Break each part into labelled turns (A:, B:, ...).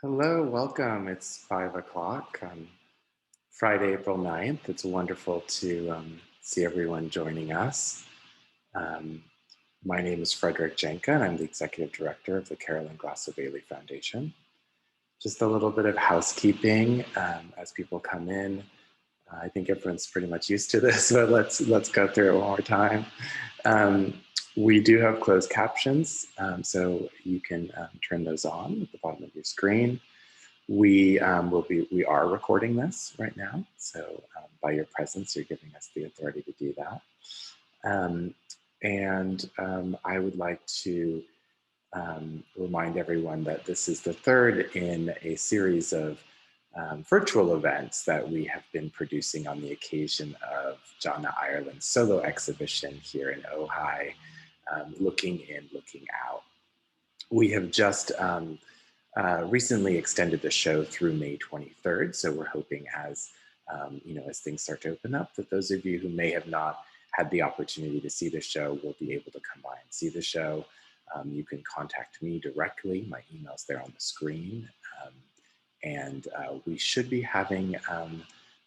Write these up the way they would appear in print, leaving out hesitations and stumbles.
A: Hello, welcome. It's 5 o'clock on Friday, April 9th. It's wonderful to see everyone joining us. Um, my name is Frederick Jenka, and I'm the Executive Director of the Carolyn Glasso Bailey Foundation. Just a little bit of housekeeping as people come in. I think everyone's pretty much used to this, but let's go through it one more time. We do have closed captions, so you can turn those on at the bottom of your screen. We are recording this right now, so by your presence, you're giving us the authority to do that. I would like to remind everyone that this is the third in a series of virtual events that we have been producing on the occasion of Janna Ireland's solo exhibition here in Ojai, Looking In, Looking Out. We have just recently extended the show through May 23rd, so we're hoping as as things start to open up, that those of you who may have not had the opportunity to see the show will be able to come by and see the show. You can contact me directly. My email's there on the screen. We should be having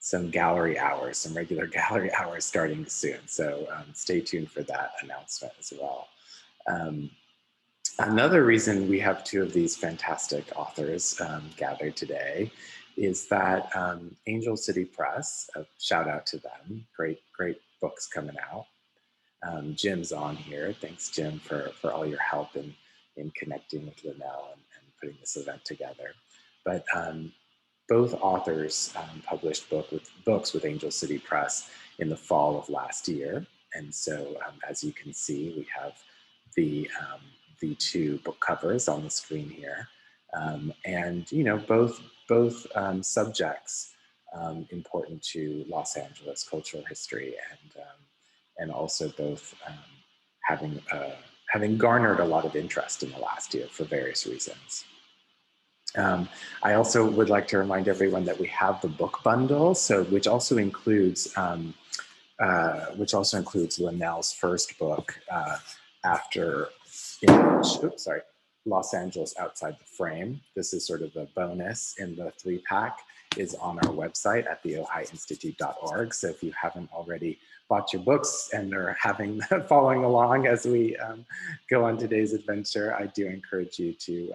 A: some gallery hours, some regular gallery hours starting soon. So stay tuned for that announcement as well. Another reason we have two of these fantastic authors gathered today is that Angel City Press, a shout out to them, great books coming out. Jim's on here. Thanks, Jim, for all your help in connecting with Lynell and putting this event together. But both authors published books with Angel City Press in the fall of last year. And so as you can see, we have the two book covers on the screen here. Both subjects important to Los Angeles cultural history, and also both having garnered a lot of interest in the last year for various reasons. I also would like to remind everyone that we have the book bundle, which also includes Linnell's first book after Los Angeles Outside the Frame. This is sort of a bonus in the 3-pack, is on our website at theohiinstitute.org. So if you haven't already bought your books and are following along as we go on today's adventure, I do encourage you to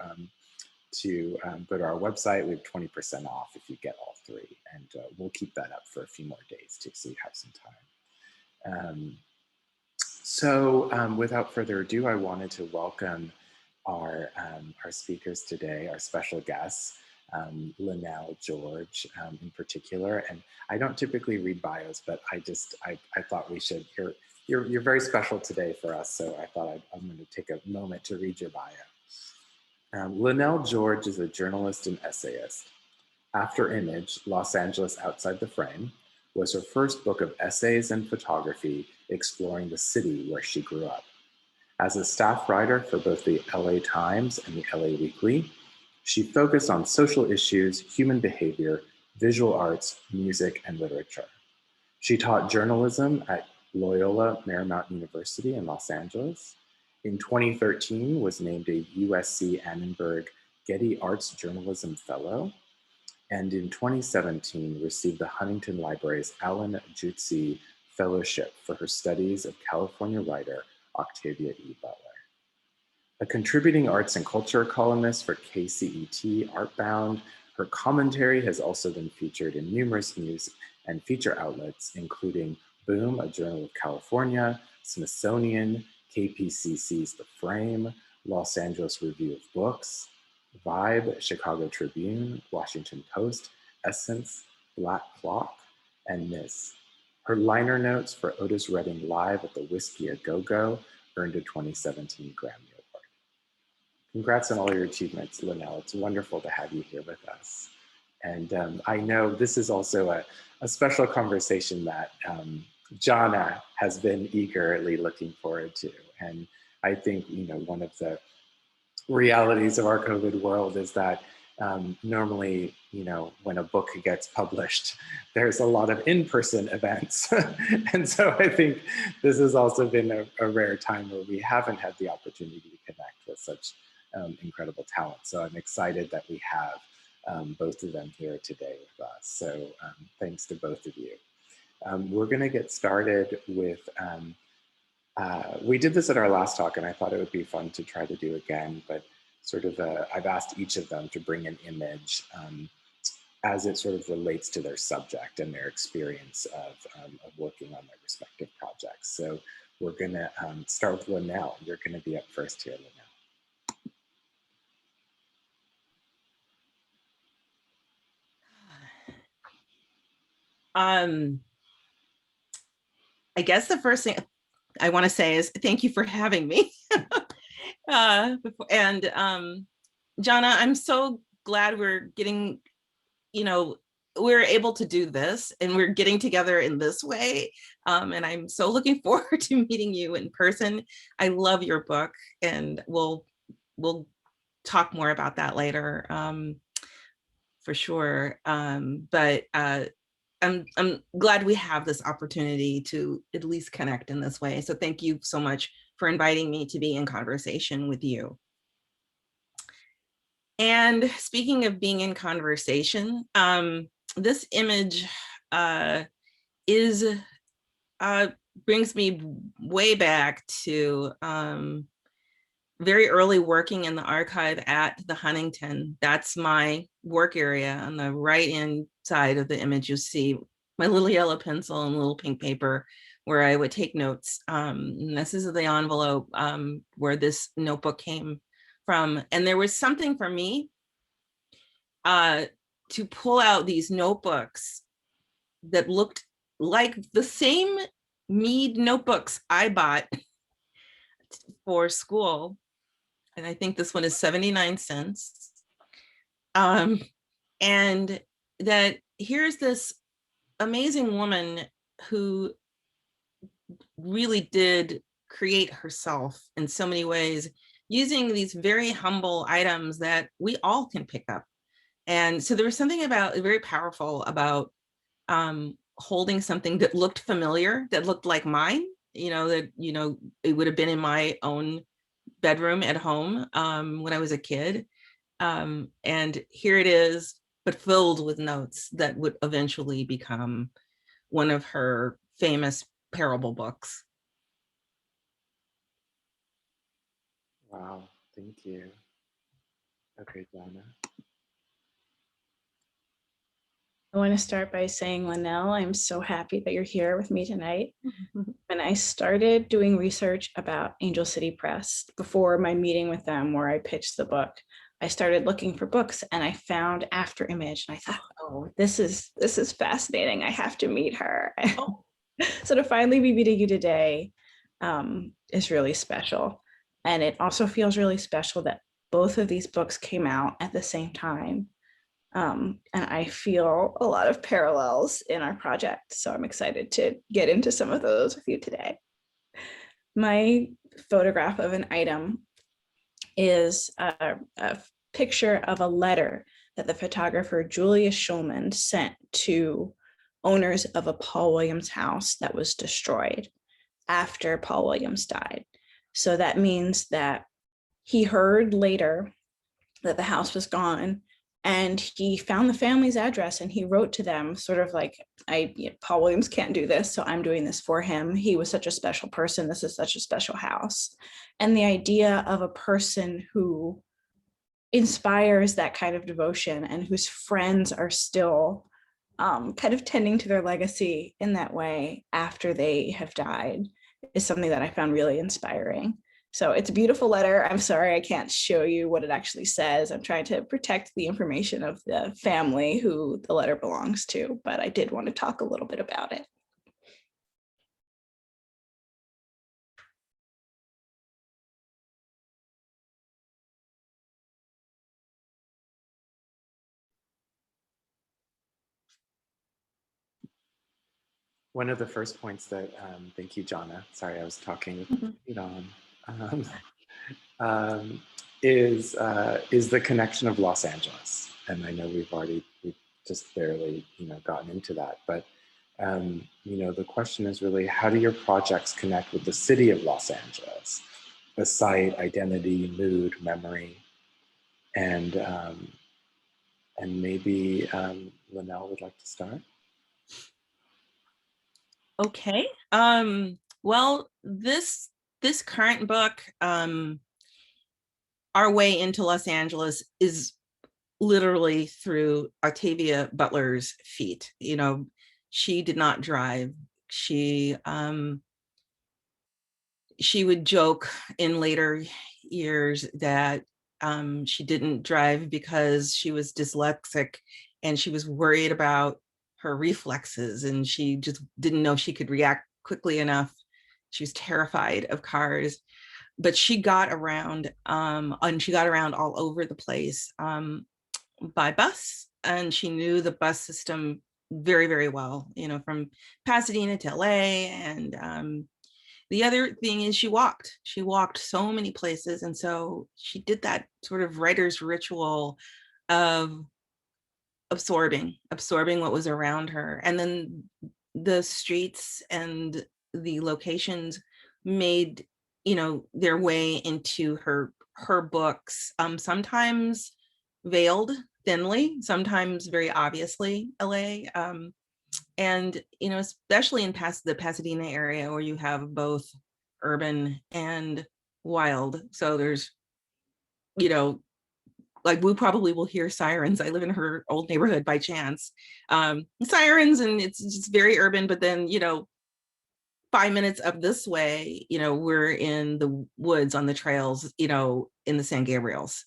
A: go to our witebsite. We have 20% off if you get all three, and we'll keep that up for a few more days too, so you have some time. Without further ado, I wanted to welcome our speakers today, our special guests, Linnell George in particular. And I don't typically read bios, but I thought we should. You're very special today for us, so I thought I'm going to take a moment to read your bio. Linnell George is a journalist and essayist. After Image, Los Angeles Outside the Frame was her first book of essays and photography exploring the city where she grew up. As a staff writer for both the LA Times and the LA Weekly, she focused on social issues, human behavior, visual arts, music, and literature. She taught journalism at Loyola Marymount University in Los Angeles. In 2013, was named a USC Annenberg Getty Arts Journalism Fellow, and in 2017 received the Huntington Library's Alan Jutzi Fellowship for her studies of California writer Octavia E. Butler. A contributing arts and culture columnist for KCET Artbound, her commentary has also been featured in numerous news and feature outlets, including Boom, a Journal of California, Smithsonian, KPCC's The Frame, Los Angeles Review of Books, Vibe, Chicago Tribune, Washington Post, Essence, Black Clock, and Ms. Her liner notes for Otis Redding Live at the Whiskey A Go-Go earned a 2017 Grammy Award. Congrats on all your achievements, Lynell. It's wonderful to have you here with us. And I know this is also a special conversation that Janna has been eagerly looking forward to. And I think, one of the realities of our COVID world is that normally, when a book gets published, there's a lot of in-person events. And so I think this has also been a rare time where we haven't had the opportunity to connect with such incredible talent. So I'm excited that we have both of them here today with us. So thanks to both of you. We're going to get started with, we did this at our last talk, and I thought it would be fun to try to do again, but sort of, I've asked each of them to bring an image as it sort of relates to their subject and their experience of working on their respective projects. So we're going to start with Lynell. You're going to be up first here, Lynell.
B: I guess the first thing I want to say is thank you for having me. And Janna, I'm so glad we're getting, we're able to do this and we're getting together in this way. And I'm so looking forward to meeting you in person. I love your book, and we'll talk more about that later, for sure. But I'm glad we have this opportunity to at least connect in this way. So thank you so much for inviting me to be in conversation with you. And speaking of being in conversation, this image brings me way back to very early working in the archive at the Huntington. That's my work area. On the right hand side of the image, you see my little yellow pencil and little pink paper where I would take notes. And this is the envelope where this notebook came from. And there was something for me to pull out these notebooks that looked like the same Mead notebooks I bought for school. And I think this one is 79 cents. And that here's this amazing woman who really did create herself in so many ways, using these very humble items that we all can pick up. And so there was something very powerful about holding something that looked familiar, that looked like mine, it would have been in my own bedroom at home when I was a kid. And here it is, but filled with notes that would eventually become one of her famous parable books.
A: Wow, thank you. Okay, Janna.
C: I want to start by saying, Linnell, I'm so happy that you're here with me tonight. When I started doing research about Angel City Press before my meeting with them where I pitched the book, I started looking for books and I found After Image and I thought, oh, this is fascinating. I have to meet her. Oh. So to finally be meeting you today is really special. And it also feels really special that both of these books came out at the same time. And I feel a lot of parallels in our project. So I'm excited to get into some of those with you today. My photograph of an item is a picture of a letter that the photographer Julia Schulman sent to owners of a Paul Williams house that was destroyed after Paul Williams died. So that means that he heard later that the house was gone, and he found the family's address and he wrote to them sort of like, Paul Williams can't do this, so I'm doing this for him. He was such a special person. This is such a special house. And the idea of a person who inspires that kind of devotion and whose friends are still kind of tending to their legacy in that way after they have died is something that I found really inspiring. So it's a beautiful letter. I'm sorry I can't show you what it actually says. I'm trying to protect the information of the family who the letter belongs to, but I did want to talk a little bit about it.
A: One of the first points that, thank you, Janna. Sorry, I was talking with the feet on. Is the connection of Los Angeles, and I know we've just barely gotten into that, but the question is really, how do your projects connect with the city of Los Angeles, the site, identity, mood, memory? And maybe Lynell would like to start.
B: Okay. Well, this current book, Our Way into Los Angeles, is literally through Octavia Butler's feet. You know, she did not drive. She would joke in later years that she didn't drive because she was dyslexic and she was worried about her reflexes, and she just didn't know she could react quickly enough. She was terrified of cars, but she got around, and she got around all over the place by bus, and she knew the bus system very, very well, you know, from Pasadena to LA. And the other thing is she walked so many places. And so she did that sort of writer's ritual of absorbing what was around her. And then the streets and the locations made, you know, their way into her books, sometimes veiled thinly, sometimes very obviously LA. And, you know, especially in the Pasadena area, where you have both urban and wild. So there's, you know, like we probably will hear sirens. I live in her old neighborhood by chance. Sirens, and it's just very urban, but then, you know, 5 minutes up this way, you know, we're in the woods on the trails, you know, in the San Gabriels.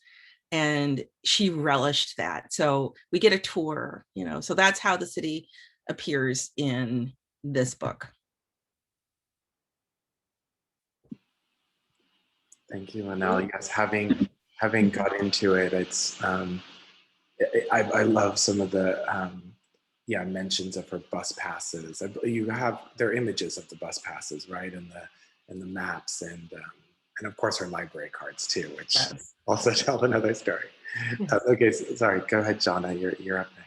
B: And she relished that. So we get a tour, you know, so that's how the city appears in this book.
A: Thank you, Lynell. Yes, having got into it, it's I love some of the mentions of her bus passes. There are images of the bus passes, right, in the maps, and of course her library cards too, which also tell another story. Okay, sorry, go ahead, Janna. You're up next.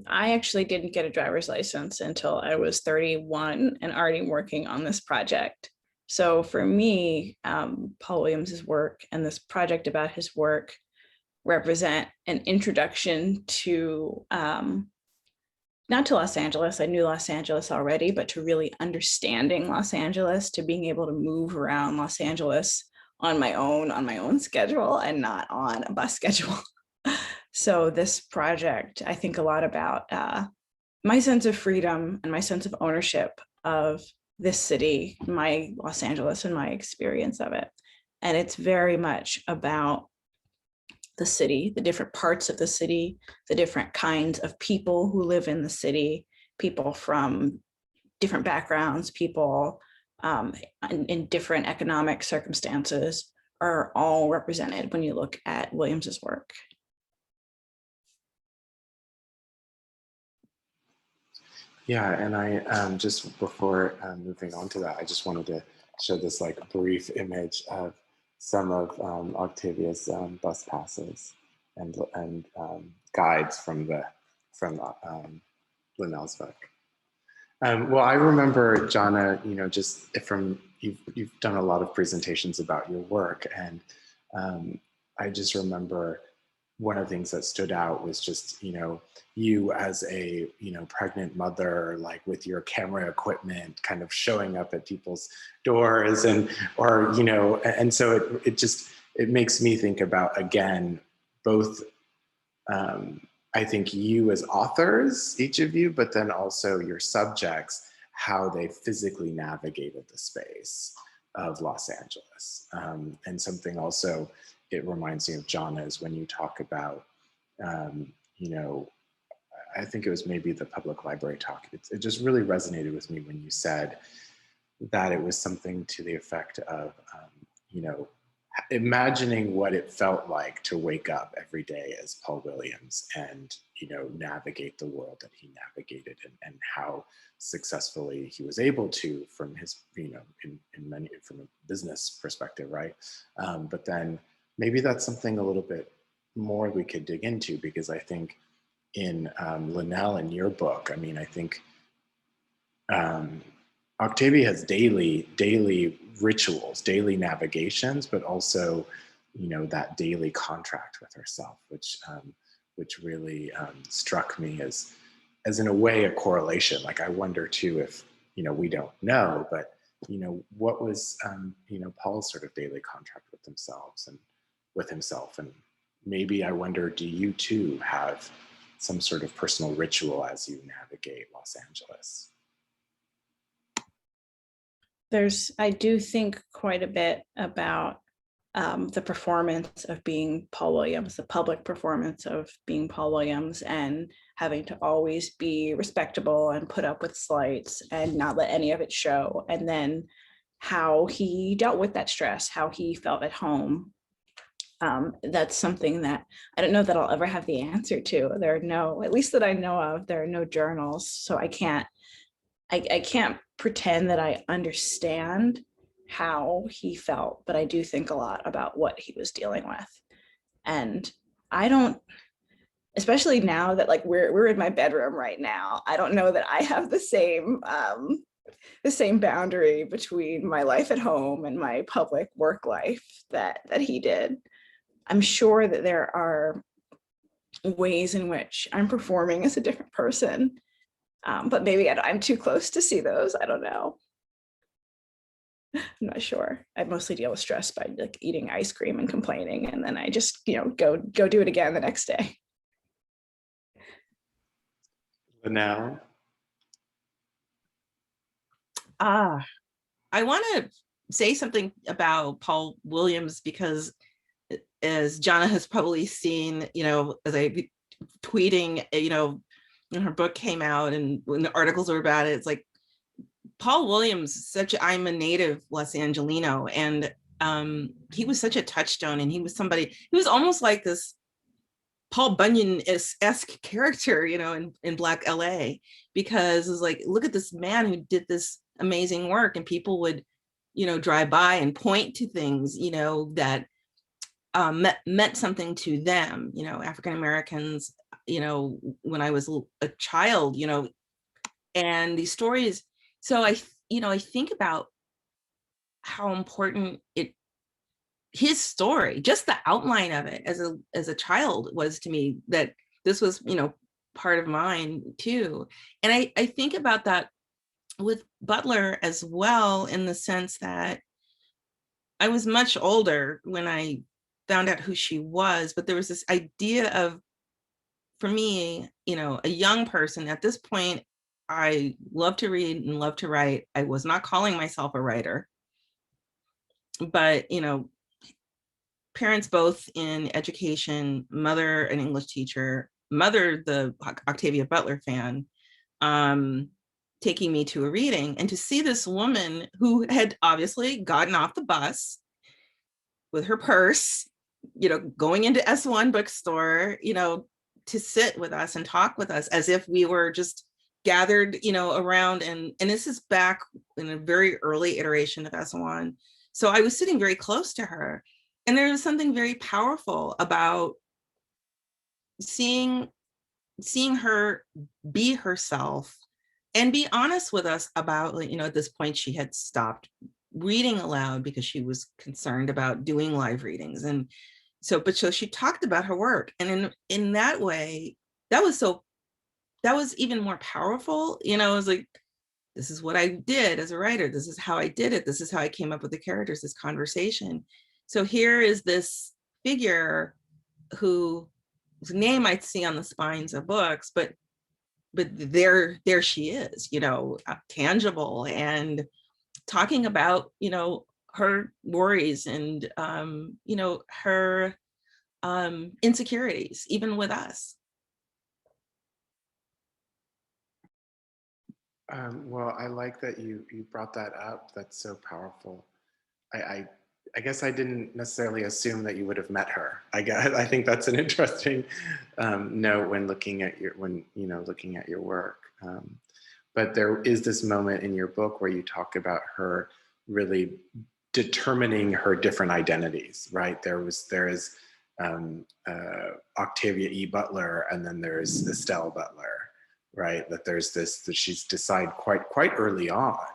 C: I actually didn't get a driver's license until I was 31 and already working on this project. So for me, Paul Williams's work and this project about his work represent an introduction to not to Los Angeles. I knew Los Angeles already, but to really understanding Los Angeles, to being able to move around Los Angeles on my own schedule and not on a bus schedule. So this project, I think a lot about my sense of freedom and my sense of ownership of this city, my Los Angeles, and my experience of it. And it's very much about the city, the different parts of the city, the different kinds of people who live in the city, people from different backgrounds, people in different economic circumstances are all represented when you look at Williams's work.
A: Yeah, and I just before moving on to that, I just wanted to show this like brief image of some of Octavia's bus passes and guides from Linnell's book. Well, I remember, Janna, you know, just from you've done a lot of presentations about your work, and I just remember one of the things that stood out was just, you know, you as a, you know, pregnant mother, like with your camera equipment, kind of showing up at people's doors, and so it makes me think about, again, both I think you as authors, each of you, but then also your subjects, how they physically navigated the space of Los Angeles. And something also it reminds me of, Janna, is when you talk about, you know, I think it was maybe the public library talk. It just really resonated with me when you said that it was something to the effect of, you know, imagining what it felt like to wake up every day as Paul Williams and, you know, navigate the world that he navigated, and how successfully he was able to, from his, you know, from a business perspective, right? But then maybe that's something a little bit more we could dig into, because I think in Lynell, in your book, I mean, I think Octavia has daily rituals, daily navigations, but also that daily contract with herself, which really struck me as in a way a correlation. Like, I wonder too if we don't know, but what was Paul's sort of daily contract with themselves and with himself, and maybe I wonder, do you too have some sort of personal ritual as you navigate Los Angeles?
C: I do think quite a bit about the performance of being Paul Williams, the public performance of being Paul Williams, and having to always be respectable and put up with slights and not let any of it show. And then how he dealt with that stress, how he felt at home. That's something that I don't know that I'll ever have the answer to. There are no, at least that I know of, there are no journals. So I can't pretend that I understand how he felt, but I do think a lot about what he was dealing with. And I don't, especially now that like we're in my bedroom right now, I don't know that I have the same boundary between my life at home and my public work life that he did. I'm sure that there are ways in which I'm performing as a different person, but maybe I'm too close to see those. I don't know. I'm not sure. I mostly deal with stress by like eating ice cream and complaining, and then I just go do it again the next day.
A: Lynell?
B: I want to say something about Paul Williams, because as Janna has probably seen, as I tweeting, when her book came out and when the articles were about it, it's like Paul Williams, I'm a native Los Angelino, and he was such a touchstone, and he was almost like this Paul Bunyan-esque character, in Black LA, because it's like, look at this man who did this amazing work, and people would, drive by and point to things, that meant something to them, African Americans, when I was a child, and these stories. So I think about how important his story, just the outline of it as a child was to me, that this was, part of mine too. And I think about that with Butler as well, in the sense that I was much older when I found out who she was, but there was this idea of, for me, a young person at this point, I love to read and love to write. I was not calling myself a writer, but, parents both in education, mother an English teacher, mother the Octavia Butler fan, taking me to a reading, and to see this woman who had obviously gotten off the bus with her purse, going into S1 bookstore, to sit with us and talk with us as if we were just gathered, around. And this is back in a very early iteration of S1. So I was sitting very close to her, and there was something very powerful about seeing her be herself and be honest with us about, at this point she had stopped reading aloud because she was concerned about doing live readings. And so she talked about her work, and in that way, that was even more powerful. It was like, this is what I did as a writer, this is how I did it, this is how I came up with the characters, this conversation. So here is this figure whose name I'd see on the spines of books, but there she is, tangible, and talking about, her worries and, her insecurities, even with us.
A: Well, I like that you brought that up. That's so powerful. I guess I didn't necessarily assume that you would have met her. I think that's an interesting note when looking at your work. But there is this moment in your book where you talk about her really determining her different identities, right? There is Octavia E. Butler, and then there's Estelle Butler, right? That there's this, that she's decided quite early on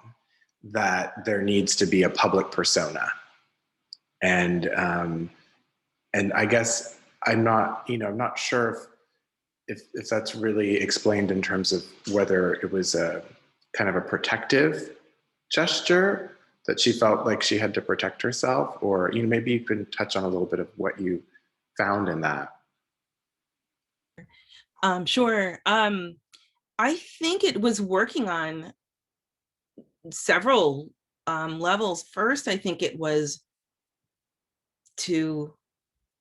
A: that there needs to be a public persona. And And I guess I'm not, I'm not sure if that's really explained in terms of whether it was a kind of a protective gesture that she felt like she had to protect herself, or maybe you can touch on a little bit of what you found in that.
B: Sure. I think it was working on several levels. First, I think it was to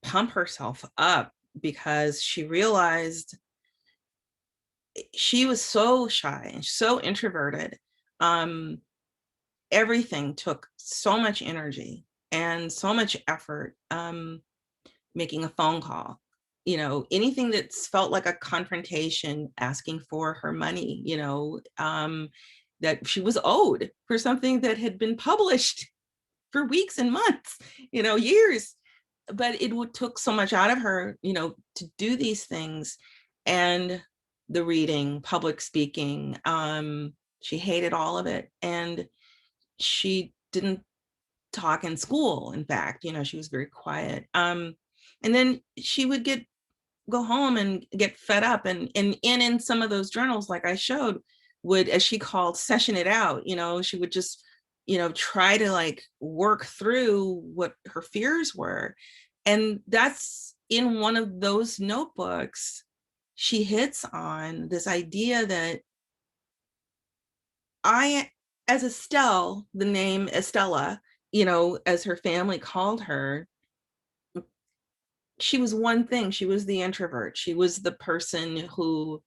B: pump herself up because she realized she was so shy and so introverted. Everything took so much energy and so much effort. Making a phone call, anything that felt like a confrontation, asking for her money, that she was owed for something that had been published for weeks and months, years. But it took so much out of her, to do these things. And the reading, public speaking, she hated all of it. And she didn't talk in school. In fact, she was very quiet. And then she would go home and get fed up. And in some of those journals, like I showed, would, as she called, session it out. She would just, try to like work through what her fears were. And that's in one of those notebooks, she hits on this idea that as Estelle, the name Estella, as her family called her, she was one thing. She was the introvert. She was the person who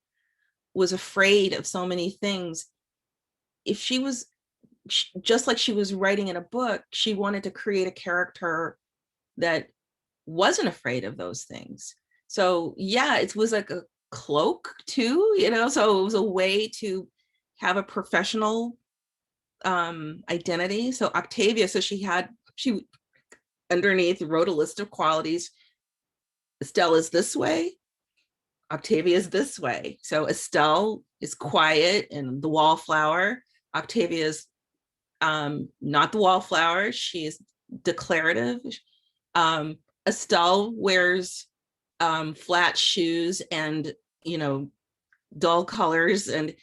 B: was afraid of so many things. If she was just like she was writing in a book, she wanted to create a character that wasn't afraid of those things. So yeah, it was like a cloak too, so it was a way to have a professional identity. So Octavia, so she underneath wrote a list of qualities. Estelle is this way, Octavia is this way. So Estelle is quiet and the wallflower. Octavia is not the wallflower. She is declarative. Estelle wears flat shoes and, dull colors, and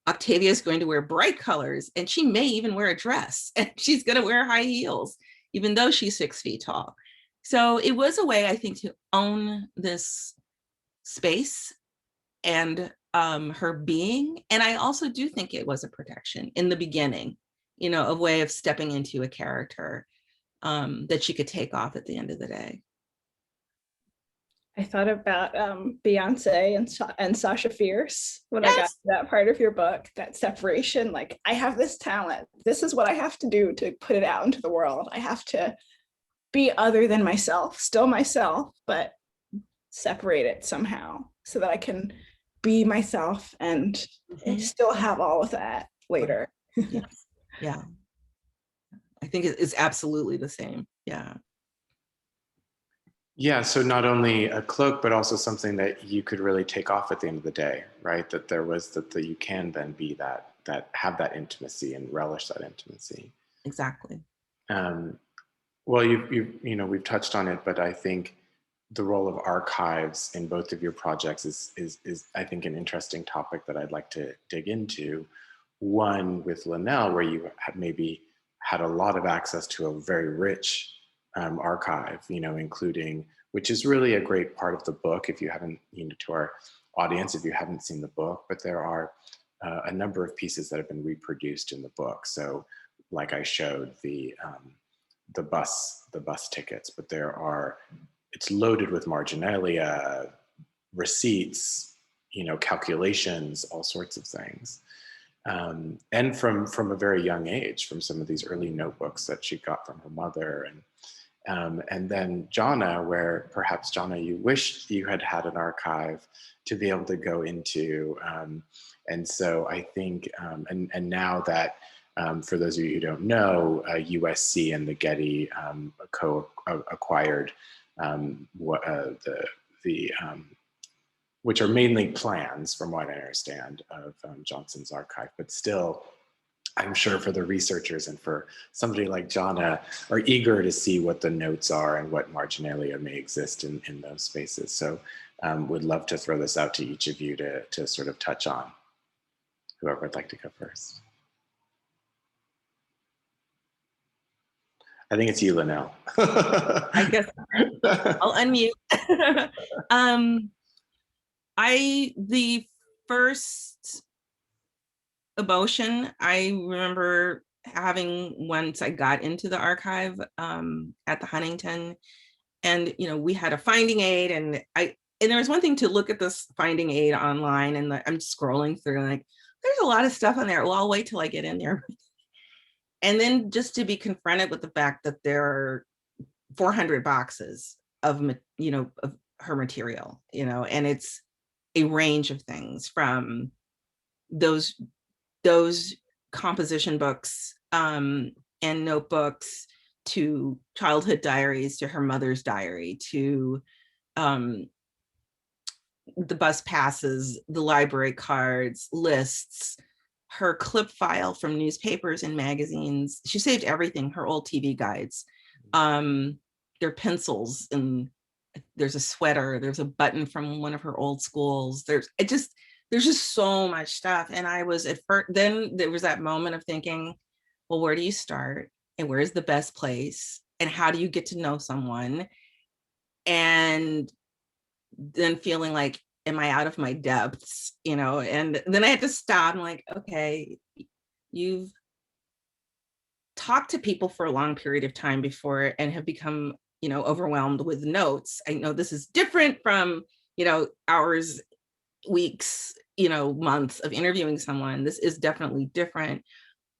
B: Octavia is going to wear bright colors, and she may even wear a dress, and she's going to wear high heels, even though she's 6 feet tall. So it was a way, I think, to own this space and her being. And I also do think it was a protection in the beginning, a way of stepping into a character that she could take off at the end of the day.
C: I thought about Beyonce and Sasha Fierce when
B: Yes.
C: I got to that part of your book, that separation. Like, I have this talent. This is what I have to do to put it out into the world. I have to be other than myself, still myself, but separate it somehow so that I can be myself and still have all of that later.
B: Yes. Yeah. I think it's absolutely the same. Yeah.
A: Yeah, so not only a cloak, but also something that you could really take off at the end of the day, right? That there was that you can then be that have that intimacy and relish that intimacy.
B: Exactly.
A: Well, we've touched on it, but I think the role of archives in both of your projects is I think an interesting topic that I'd like to dig into. One with Lynell, where you have maybe had a lot of access to a very rich archive, including, which is really a great part of the book. If you haven't, to our audience, if you haven't seen the book, but there are a number of pieces that have been reproduced in the book. So, like I showed, the bus tickets, but it's loaded with marginalia, receipts, calculations, all sorts of things. And from a very young age, from some of these early notebooks that she got from her mother. And then Janna, where perhaps, Janna, you wished you had an archive to be able to go into. And so I think, and now that, for those of you who don't know, USC and the Getty co-acquired which are mainly plans, from what I understand, of Johnson's archive, but still I'm sure for the researchers and for somebody like Janna are eager to see what the notes are and what marginalia may exist in those spaces. So would love to throw this out to each of you to sort of touch on. Whoever would like to go first. I think it's you, Lynell.
B: I guess I'll unmute. The first emotion I remember having once I got into the archive at the Huntington, and we had a finding aid, and there was one thing to look at this finding aid online, and I'm scrolling through, like, there's a lot of stuff in there. Well, I'll wait till I get in there. And then just to be confronted with the fact that there are 400 boxes of her material, and it's a range of things, from those composition books and notebooks, to childhood diaries, to her mother's diary, to the bus passes, the library cards, lists, her clip file from newspapers and magazines. She saved everything, her old TV guides, their pencils, and there's a sweater, there's a button from one of her old schools. There's just so much stuff. And I was at first, then there was that moment of thinking, well, where do you start? And where's the best place? And how do you get to know someone? And then feeling like, am I out of my depths? And then I had to stop. I'm like, okay, you've talked to people for a long period of time before and have become, overwhelmed with notes. I know this is different from, hours, weeks, months of interviewing someone. This is definitely different,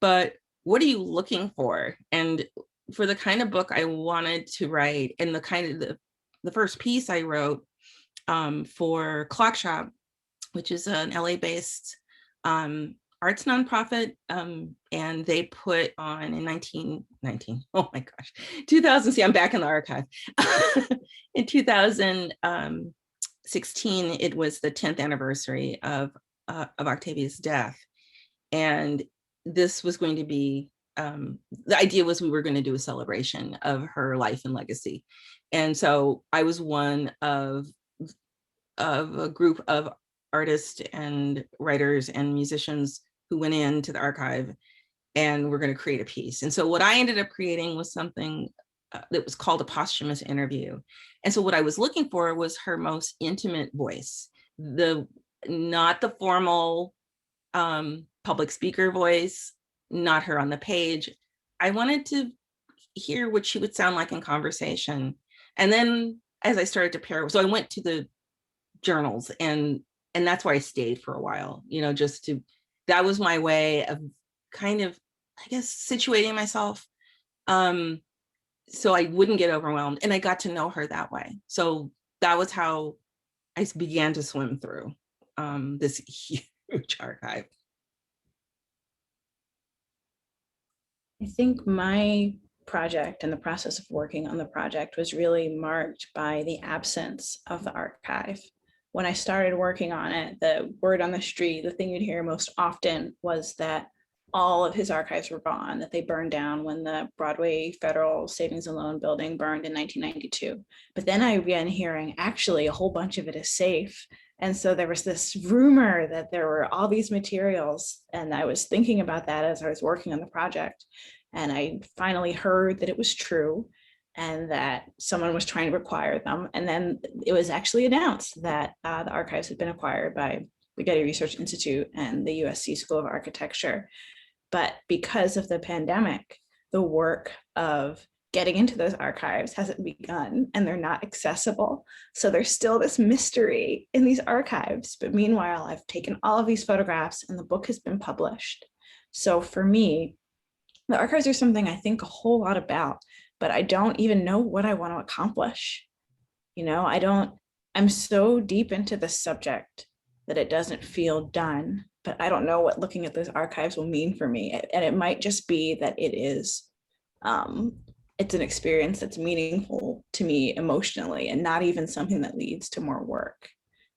B: but what are you looking for? And for the kind of book I wanted to write, and the kind of the first piece I wrote for Clock Shop, which is an LA-based arts nonprofit, and they put on in 2019, oh my gosh, 2000, see, I'm back in the archive. In 2016, it was the 10th anniversary of Octavia's death. And this was going to be, the idea was we were going to do a celebration of her life and legacy. And so I was one of a group of artists and writers and musicians who went into the archive, and we're going to create a piece. And so what I ended up creating was something that was called a posthumous interview. And so what I was looking for was her most intimate voice, not the formal public speaker voice, not her on the page. I wanted to hear what she would sound like in conversation. And then as I started to pair, so I went to the journals, and that's where I stayed for a while, that was my way of kind of, I guess, situating myself so I wouldn't get overwhelmed. And I got to know her that way. So that was how I began to swim through this huge archive.
C: I think my project and the process of working on the project was really marked by the absence of the archive. When I started working on it, the word on the street, the thing you'd hear most often was that all of his archives were gone, that they burned down when the Broadway Federal Savings and Loan building burned in 1992. But then I began hearing, actually, a whole bunch of it is safe. And so there was this rumor that there were all these materials, and I was thinking about that as I was working on the project. And I finally heard that it was true and that someone was trying to acquire them. And then it was actually announced that the archives had been acquired by the Getty Research Institute and the USC School of Architecture. But because of the pandemic, the work of getting into those archives hasn't begun, and they're not accessible. So there's still this mystery in these archives. But meanwhile, I've taken all of these photographs and the book has been published. So for me, the archives are something I think a whole lot about, but I don't even know what I want to accomplish. I'm so deep into this subject that it doesn't feel done, but I don't know what looking at those archives will mean for me. And it might just be that it is, it's an experience that's meaningful to me emotionally, and not even something that leads to more work,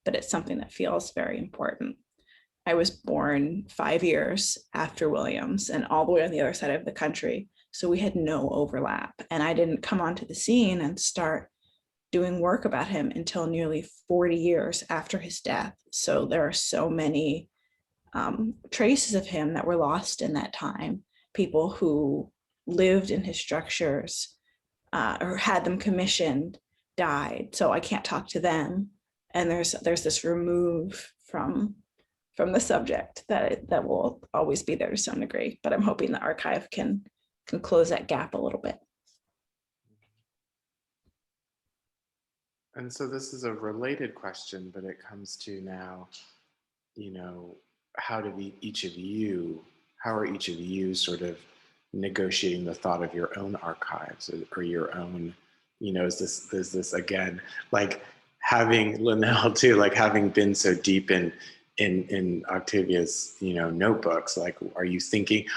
C: but it's something that feels very important. I was born 5 years after Williams and all the way on the other side of the country. So we had no overlap. And I didn't come onto the scene and start doing work about him until nearly 40 years after his death. So there are so many traces of him that were lost in that time. People who lived in his structures or had them commissioned died. So I can't talk to them. And there's this remove from the subject that will always be there to some degree. But I'm hoping the archive can close that gap a little bit.
A: And so this is a related question, but it comes to now, how are each of you sort of negotiating the thought of your own archives or your own, is this again, like having Lynell too, like having been so deep in Octavia's, notebooks, like, are you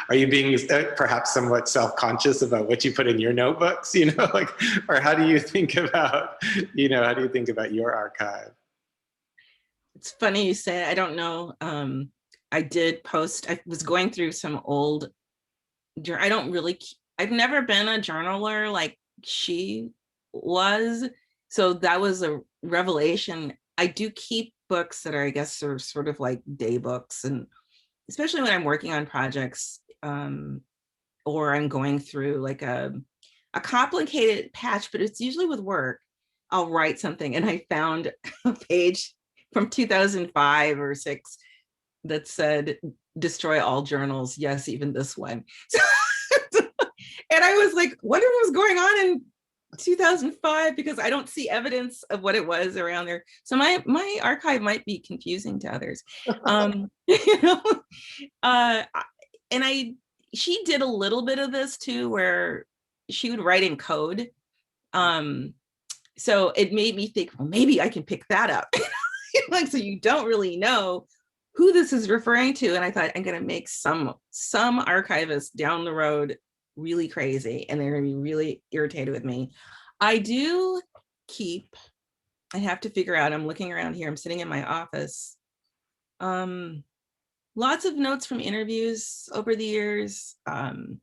A: being perhaps somewhat self-conscious about what you put in your notebooks, like, or how do you think about, your archive?
B: It's funny you say, I don't know. I did post, I was going through some old, I've never been a journaler like she was. So that was a revelation. I do keep books that are, I guess, sort of like day books, and especially when I'm working on projects or I'm going through like a complicated patch, but it's usually with work. I'll write something, and I found a page from 2005 or 6 that said, "Destroy all journals, yes, even this one." And I was like, wonder what was going on in 2005, because I don't see evidence of what it was around there. So my archive might be confusing to others. And she did a little bit of this too, where she would write in code. So it made me think, well, maybe I can pick that up. Like, so you don't really know who this is referring to. And I thought, I'm going to make some archivists down the road really crazy, and they're going to be really irritated with me. I do keep, I have to figure out, I'm looking around here, I'm sitting in my office. Lots of notes from interviews over the years. And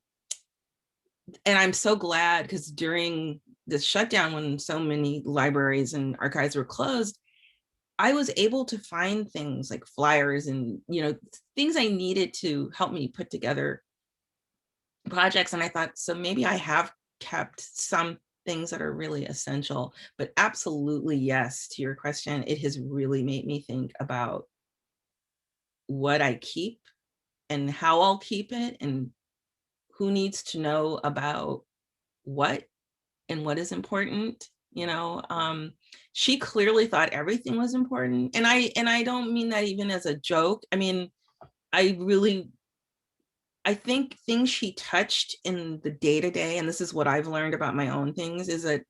B: I'm so glad, because during this shutdown, when so many libraries and archives were closed, I was able to find things like flyers and, things I needed to help me put together projects. And I thought, so maybe I have kept some things that are really essential. But absolutely, yes, to your question, it has really made me think about what I keep and how I'll keep it, and who needs to know about what and what is important. She clearly thought everything was important, and I don't mean that even as a joke. I mean, I think things she touched in the day-to-day, and this is what I've learned about my own things, is that,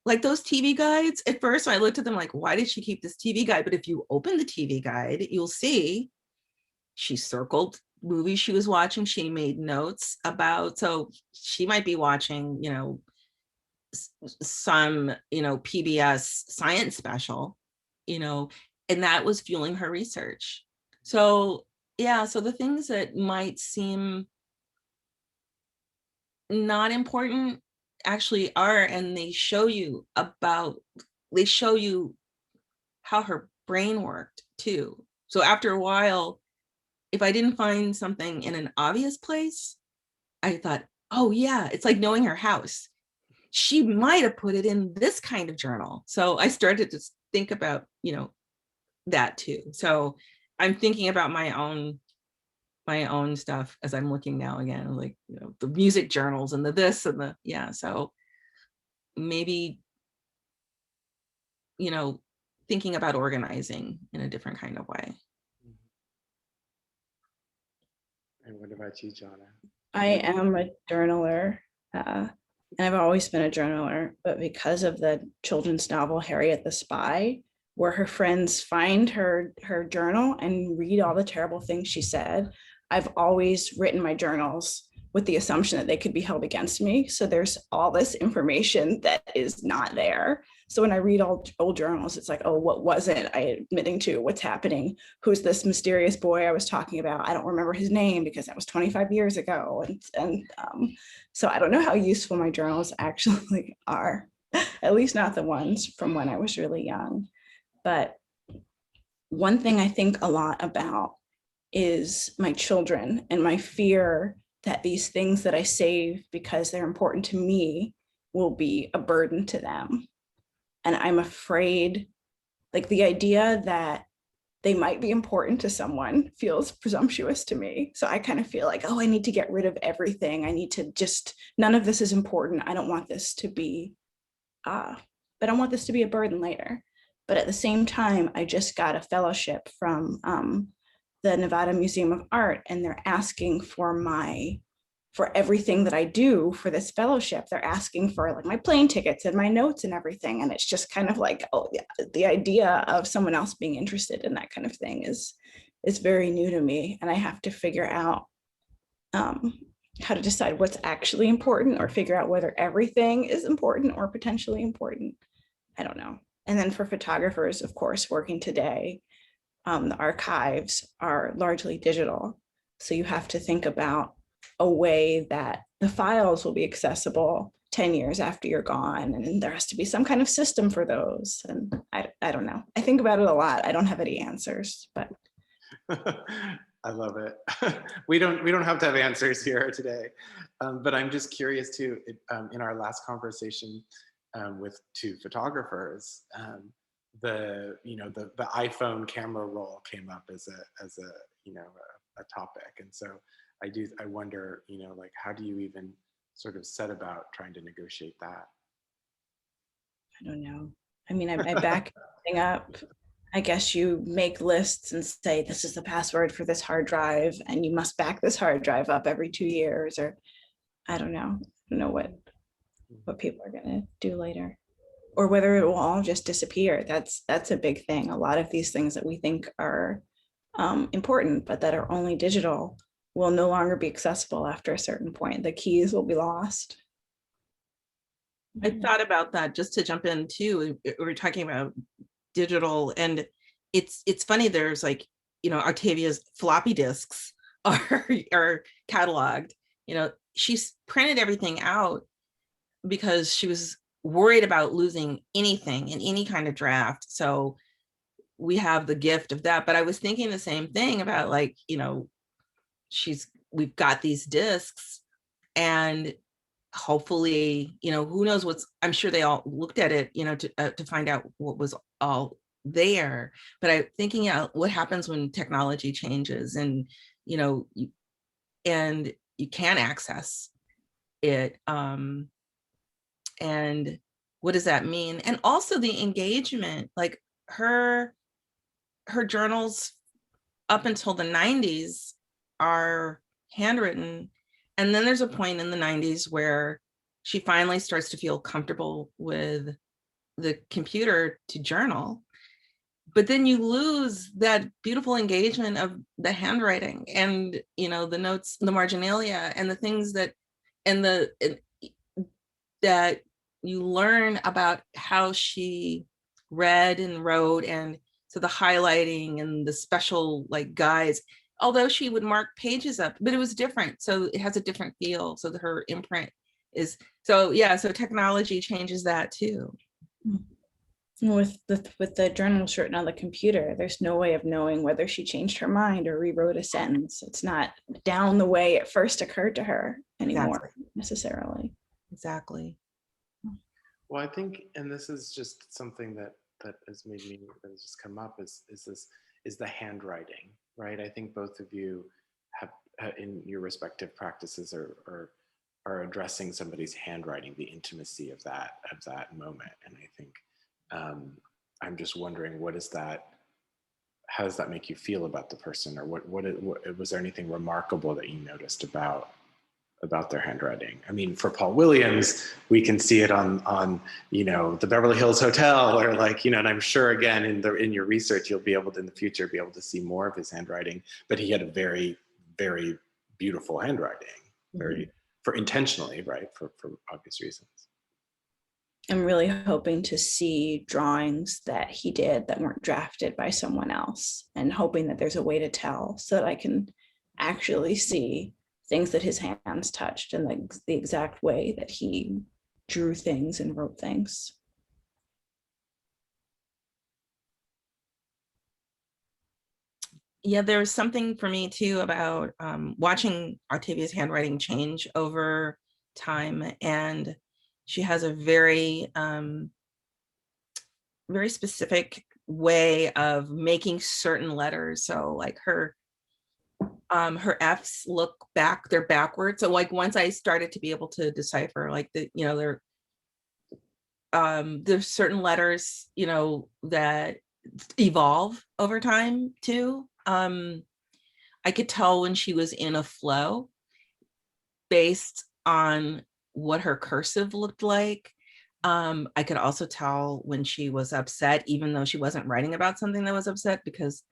B: like those TV guides, at first I looked at them like, why did she keep this TV guide? But if you open the TV guide, you'll see she circled movies she was watching. She made notes about, so she might be watching, some, PBS science special, and that was fueling her research. So yeah, so the things that might seem not important actually are, and they show you how her brain worked too. So after a while, if I didn't find something in an obvious place, I thought, oh yeah, it's like knowing her house. She might have put it in this kind of journal. So I started to think about, that too. So I'm thinking about my own stuff as I'm looking now again, like, the music journals and the this and the, yeah. So maybe, thinking about organizing in a different kind of way.
A: And what about you, Janna?
C: I am a journaler, and I've always been a journaler, but because of the children's novel Harriet the Spy, where her friends find her journal and read all the terrible things she said, I've always written my journals with the assumption that they could be held against me. So there's all this information that is not there. So when I read old journals, it's like, oh, what wasn't I admitting to? What's happening? Who's this mysterious boy I was talking about? I don't remember his name because that was 25 years ago. So I don't know how useful my journals actually are, at least not the ones from when I was really young. But one thing I think a lot about is my children and my fear that these things that I save because they're important to me will be a burden to them. And I'm afraid, like the idea that they might be important to someone feels presumptuous to me. So I kind of feel like, oh, I need to get rid of everything. I need to just, none of this is important. I don't want this to be, I don't want this to be a burden later. But at the same time, I just got a fellowship from the Nevada Museum of Art, and they're asking for everything that I do for this fellowship. They're asking for like my plane tickets and my notes and everything. And it's just kind of like, oh yeah, the idea of someone else being interested in that kind of thing is very new to me. And I have to figure out how to decide what's actually important, or figure out whether everything is important or potentially important. I don't know. And then for photographers, of course, working today, the archives are largely digital. So you have to think about a way that the files will be accessible 10 years after you're gone. And there has to be some kind of system for those. And I don't know. I think about it a lot. I don't have any answers, but.
A: I love it. We don't have to have answers here today, but I'm just curious too. In our last conversation with two photographers, the iPhone camera roll came up as a topic, and so I wonder, like, how do you even sort of set about trying to negotiate that?
C: I don't know. I mean, I back everything up. I guess you make lists and say, this is the password for this hard drive, and you must back this hard drive up every 2 years, or I don't know. I don't know what people are going to do later, or whether it will all just disappear. That's a big thing. A lot of these things that we think are important, but that are only digital, will no longer be accessible after a certain point. The keys will be lost.
B: I thought about that, just to jump in too. We were talking about digital, and it's funny. There's like, Octavia's floppy disks are cataloged. She's printed everything out because she was worried about losing anything in any kind of draft. So we have the gift of that. But I was thinking the same thing about, like, we've got these discs, and hopefully, who knows I'm sure they all looked at it, to find out what was all there. But I'm thinking out what happens when technology changes, and, you can access it. And what does that mean? And also the engagement, like her journals up until the 90s are handwritten. And then there's a point in the 90s where she finally starts to feel comfortable with the computer to journal. But then you lose that beautiful engagement of the handwriting, and, the notes, the marginalia, and the things that you learn about how she read and wrote. And so the highlighting and the special, like, guides, although she would mark pages up, but it was different. So it has a different feel. So that her imprint is, so technology changes that too.
C: With the journals written on the computer, there's no way of knowing whether she changed her mind or rewrote a sentence. It's not down the way it first occurred to her anymore, necessarily.
B: Exactly.
A: Well, I think, and this is just something that has just come up, is the handwriting, right? I think both of you have, in your respective practices, are addressing somebody's handwriting, the intimacy of that moment. And I think I'm just wondering, how does that make you feel about the person, or what was there anything remarkable that you noticed about their handwriting? I mean, for Paul Williams, we can see it on the Beverly Hills Hotel, or like, and I'm sure again in your research you'll be able to in the future be able to see more of his handwriting. But he had a very, very beautiful handwriting, very for intentionally, right, for obvious reasons.
C: I'm really hoping to see drawings that he did that weren't drafted by someone else, and hoping that there's a way to tell so that I can actually see things that his hands touched and the exact way that he drew things and wrote things.
B: Yeah, there was something for me too about watching Octavia's handwriting change over time, and she has a very very specific way of making certain letters. So like her F's look back, they're backwards. So like once I started to be able to decipher like there's certain letters, that evolve over time too. I could tell when she was in a flow based on what her cursive looked like. I could also tell when she was upset, even though she wasn't writing about something that was upset, because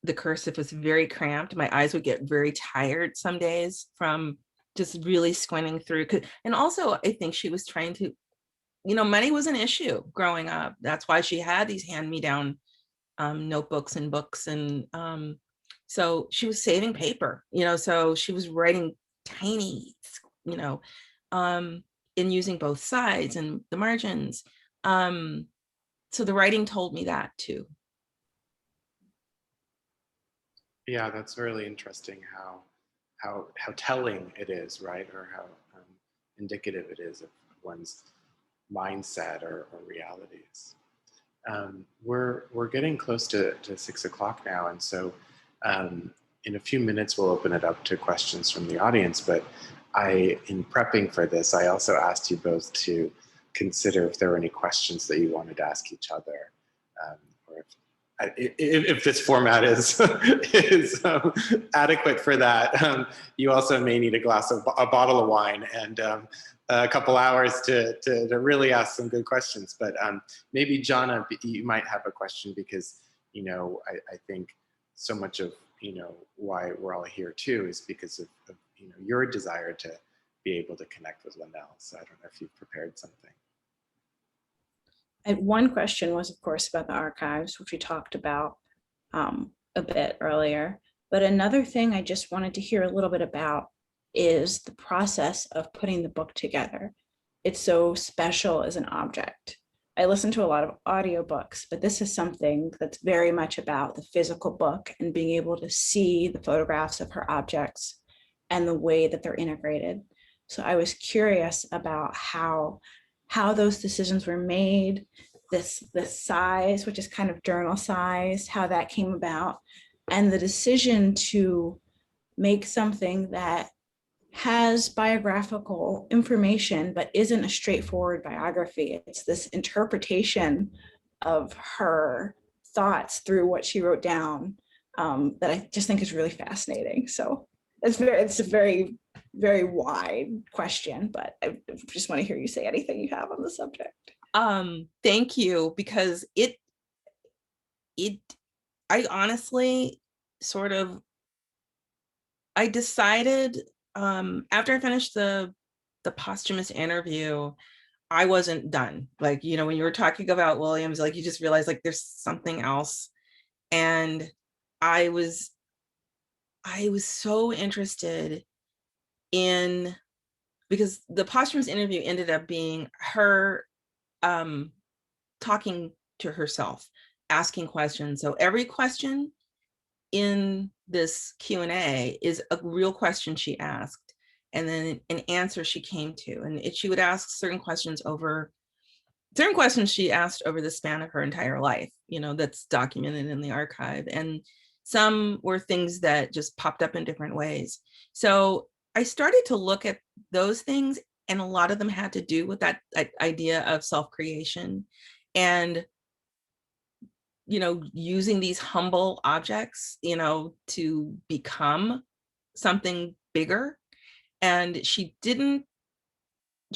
B: the cursive was very cramped. My eyes would get very tired some days from just really squinting through. And also, I think she was trying to, money was an issue growing up. That's why she had these hand-me-down notebooks and books. And so she was saving paper, so she was writing tiny, and using both sides and the margins. So the writing told me that too.
A: Yeah, that's really interesting how telling it is, right? Or how indicative it is of one's mindset or realities. We're getting close to 6 o'clock now, and so in a few minutes we'll open it up to questions from the audience. But in prepping for this, I also asked you both to consider if there were any questions that you wanted to ask each other, or if this format is adequate for that. You also may need a bottle of wine and a couple hours to really ask some good questions. But maybe Janna, you might have a question, because I think so much of why we're all here too is because of your desire to be able to connect with Lynell. So I don't know if you've prepared something.
C: And one question was, of course, about the archives, which we talked about a bit earlier. But another thing I just wanted to hear a little bit about is the process of putting the book together. It's so special as an object. I listen to a lot of audiobooks, but this is something that's very much about the physical book and being able to see the photographs of her objects and the way that they're integrated. So I was curious about how those decisions were made, this size, which is kind of journal size, how that came about, and the decision to make something that has biographical information but isn't a straightforward biography. It's this interpretation of her thoughts through what she wrote down that I just think is really fascinating. So it's a very, very wide question, but I just want to hear you say anything you have on the subject.
B: Thank you, because I honestly I decided after I finished the posthumous interview, I wasn't done. Like, when you were talking about Williams, like you just realized like there's something else. And I was so interested in, because the posthumous interview ended up being her talking to herself, asking questions. So every question in this Q&A is a real question she asked, and then an answer she came to. And she would ask certain questions she asked over the span of her entire life, that's documented in the archive. And some were things that just popped up in different ways. So I started to look at those things, and a lot of them had to do with that idea of self-creation and using these humble objects, to become something bigger. And she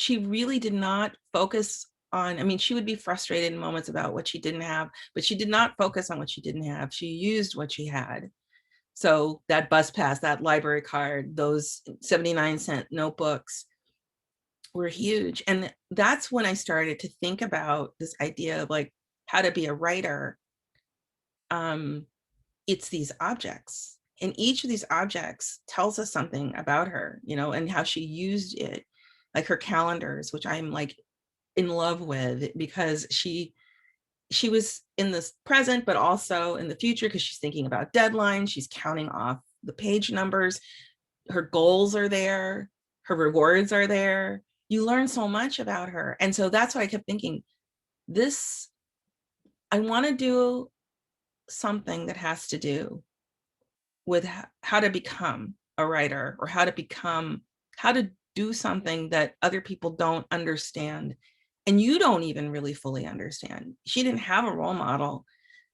B: really did not focus on, she would be frustrated in moments about what she didn't have, but she did not focus on what she didn't have. She used what she had. So that bus pass, that library card, those 79-cent notebooks, were huge. And that's when I started to think about this idea of like how to be a writer. It's these objects, and each of these objects tells us something about her, you know, and how she used it, like her calendars, which I'm like in love with, because she was in the present, but also in the future, because she's thinking about deadlines. She's counting off the page numbers. Her goals are there. Her rewards are there. You learn so much about her. And so that's why I kept thinking, this, I want to do something that has to do with how to become a writer, or how to do something that other people don't understand. And you don't even really fully understand. She didn't have a role model.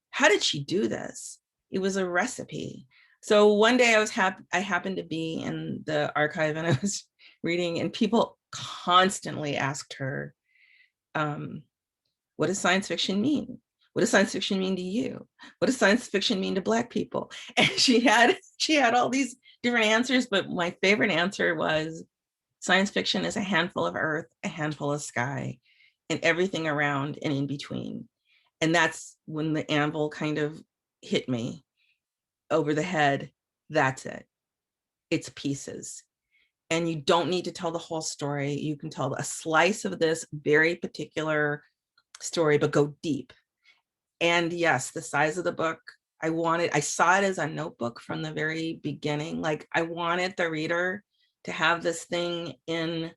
B: How did she do this? It was a recipe. So one day I happened to be in the archive, and I was reading, and people constantly asked her, what does science fiction mean? What does science fiction mean to you? What does science fiction mean to Black people? And she had all these different answers, but my favorite answer was, science fiction is a handful of earth, a handful of sky, and everything around and in between. And that's when the anvil kind of hit me over the head. That's it. It's pieces. And you don't need to tell the whole story. You can tell a slice of this very particular story, but go deep. And yes, the size of the book, I saw it as a notebook from the very beginning. Like, I wanted the reader to have this thing in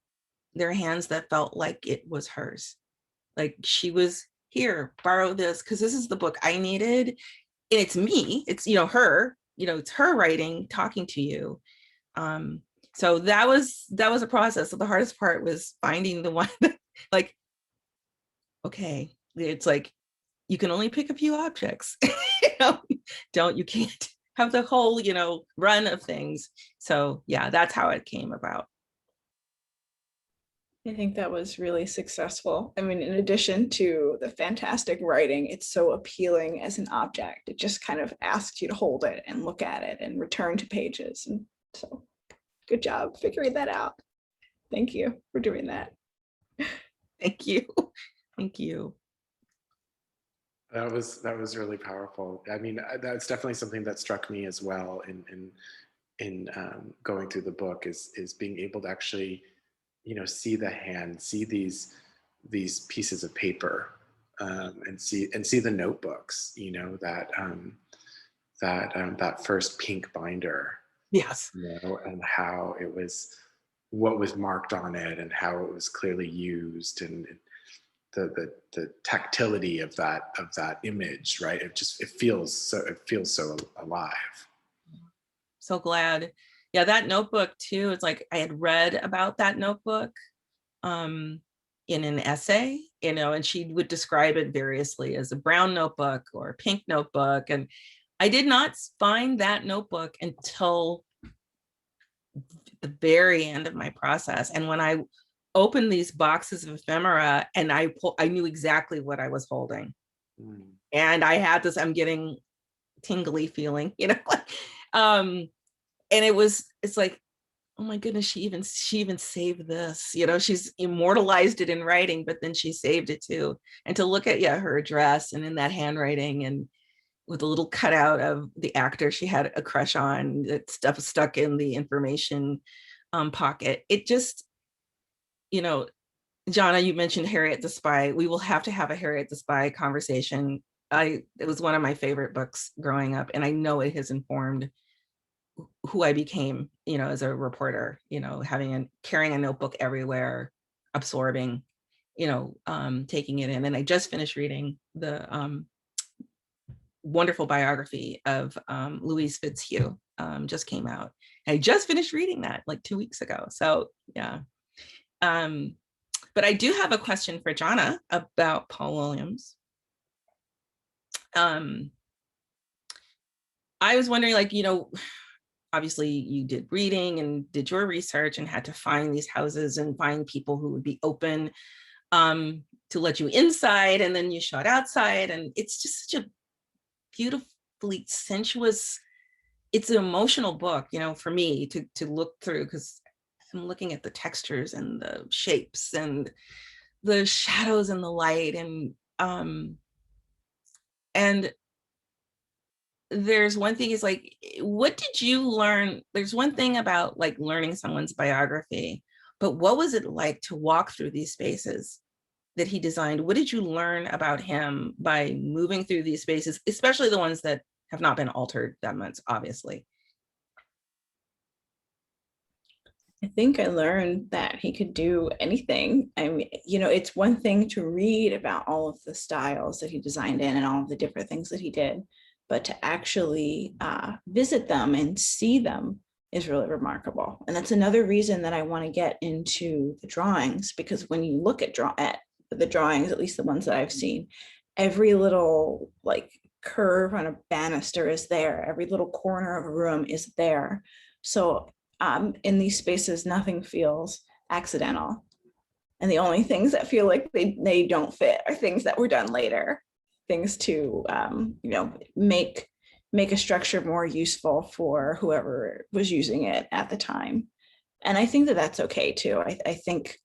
B: their hands that felt like it was hers. Like, she was, here, borrow this, because this is the book I needed. And it's me, it's, you know, her, you know, it's her writing, talking to you. So that was a process. So the hardest part was finding the one that, like, okay, it's like, you can only pick a few objects. You can't have the whole, you know, run of things. So yeah, that's how it came about.
C: I think that was really successful. I mean, in addition to the fantastic writing, it's so appealing as an object. It just kind of asks you to hold it and look at it and return to pages. And so good job figuring that out. Thank you for doing that.
B: Thank you. Thank you.
A: That was really powerful. I mean, that's definitely something that struck me as well in going through the book, is being able to actually, you know, see the hand, see these pieces of paper, and see the notebooks, you know, that first pink binder.
B: Yes.
A: You know, and how it was, what was marked on it, and how it was clearly used, and the tactility of that image, right? It feels so alive.
B: So glad. Yeah, that notebook too, it's like I had read about that notebook in an essay, you know, and she would describe it variously as a brown notebook or a pink notebook. And I did not find that notebook until the very end of my process. And when I opened these boxes of ephemera, and I knew exactly what I was holding. And I had this, I'm getting tingly feeling, you know, and it's like, oh my goodness, she even saved this, you know, she's immortalized it in writing, but then she saved it too. And to look at, her address, and in that handwriting, and with a little cutout of the actor she had a crush on, that stuff stuck in the information pocket. It just, you know, Janna, you mentioned Harriet the Spy. We will have to have a Harriet the Spy conversation. It was one of my favorite books growing up, and I know it has informed who I became, you know, as a reporter, you know, carrying a notebook everywhere, absorbing, you know, taking it in. And I just finished reading the wonderful biography of Louise Fitzhugh, just came out. I just finished reading that like 2 weeks ago. So yeah. But I do have a question for Janna about Paul Williams. I was wondering, like, you know, obviously you did reading and did your research and had to find these houses and find people who would be open to let you inside, and then you shot outside, and it's just such a beautifully sensuous, it's an emotional book, you know, for me to look through, because am looking at the textures and the shapes and the shadows and the light, and there's one thing is like, what did you learn? There's one thing about like learning someone's biography, but what was it like to walk through these spaces that he designed? What did you learn about him by moving through these spaces, especially the ones that have not been altered that much, obviously?
C: I think I learned that he could do anything. I mean, it's one thing to read about all of the styles that he designed in and all of the different things that he did, but to actually visit them and see them is really remarkable. And that's another reason that I want to get into the drawings, because when you look at the drawings, at least the ones that I've seen, every little like curve on a banister is there. Every little corner of a room is there. So in these spaces, nothing feels accidental. And the only things that feel like they don't fit are things that were done later, things to make a structure more useful for whoever was using it at the time. And I think that that's okay too. I think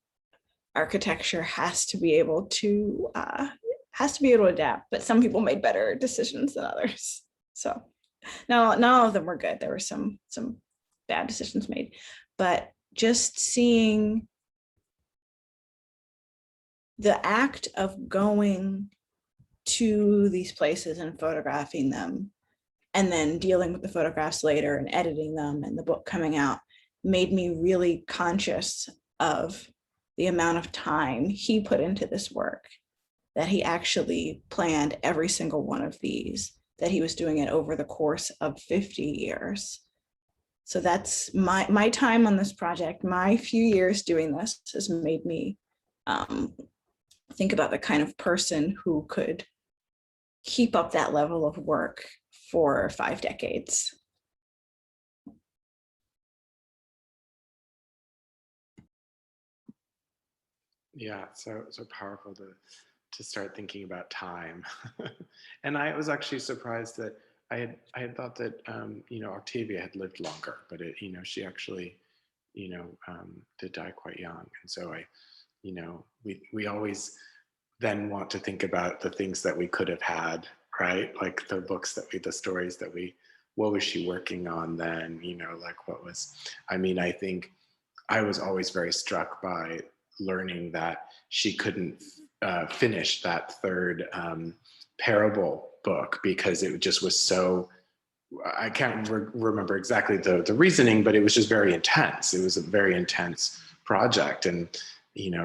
C: architecture has to be able to adapt, but some people made better decisions than others. So not all of them were good. There were some bad decisions made, but just seeing the act of going to these places and photographing them and then dealing with the photographs later and editing them and the book coming out made me really conscious of the amount of time he put into this work, that he actually planned every single one of these, that he was doing it over the course of 50 years. So that's my time on this project. My few years doing this has made me think about the kind of person who could keep up that level of work for 5 decades.
A: Yeah, so powerful to start thinking about time. And I was actually surprised that I had thought that Octavia had lived longer, but she actually did die quite young, and so we always then want to think about the things that we could have had, right? Like the books the stories that what was she working on then? Like what was, I think I was always very struck by learning that she couldn't finish that third parable book because it just was so, I can't remember exactly the reasoning, but it was just very intense. It was a very intense project. And,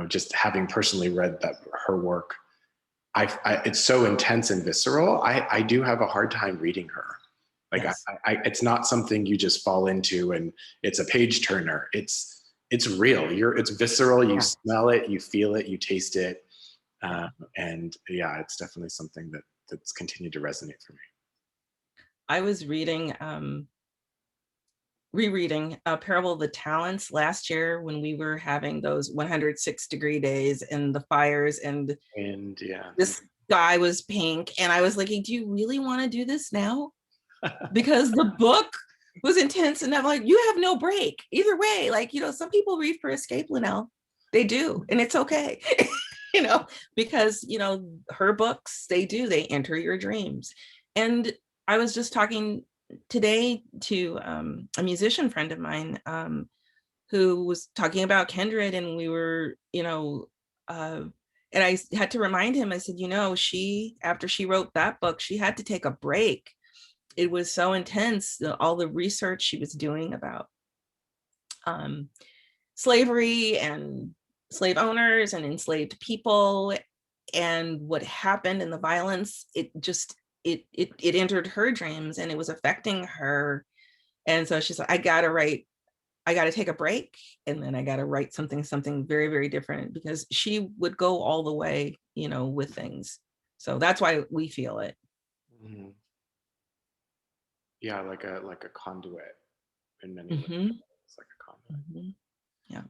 A: just having personally read her work, it's so intense and visceral. I do have a hard time reading her. Like yes. It's not something you just fall into and it's a page turner. It's real. It's visceral. You smell it, you feel it, you taste it. And yeah, it's definitely something that's continued to resonate for me.
B: I was rereading A Parable of the Talents last year when we were having those 106-degree days and the fires and
A: yeah,
B: this guy was pink. And I was like, do you really want to do this now? Because the book was intense and I'm like, you have no break either way. Like, some people read for escape, Lynell. They do, and it's okay. Because her books, they enter your dreams. And I was just talking today to a musician friend of mine who was talking about Kindred, and we were, and I had to remind him, I said, after she wrote that book, she had to take a break. It was so intense, all the research she was doing about slavery and slave owners and enslaved people and what happened in the violence. It entered her dreams and it was affecting her. And so she's like, I got to take a break, and then I got to write something very, very different, because she would go all the way, with things. So that's why we feel it.
A: Mm-hmm. Yeah, like a conduit in many ways. It's like a conduit.
B: Mm-hmm. Yeah.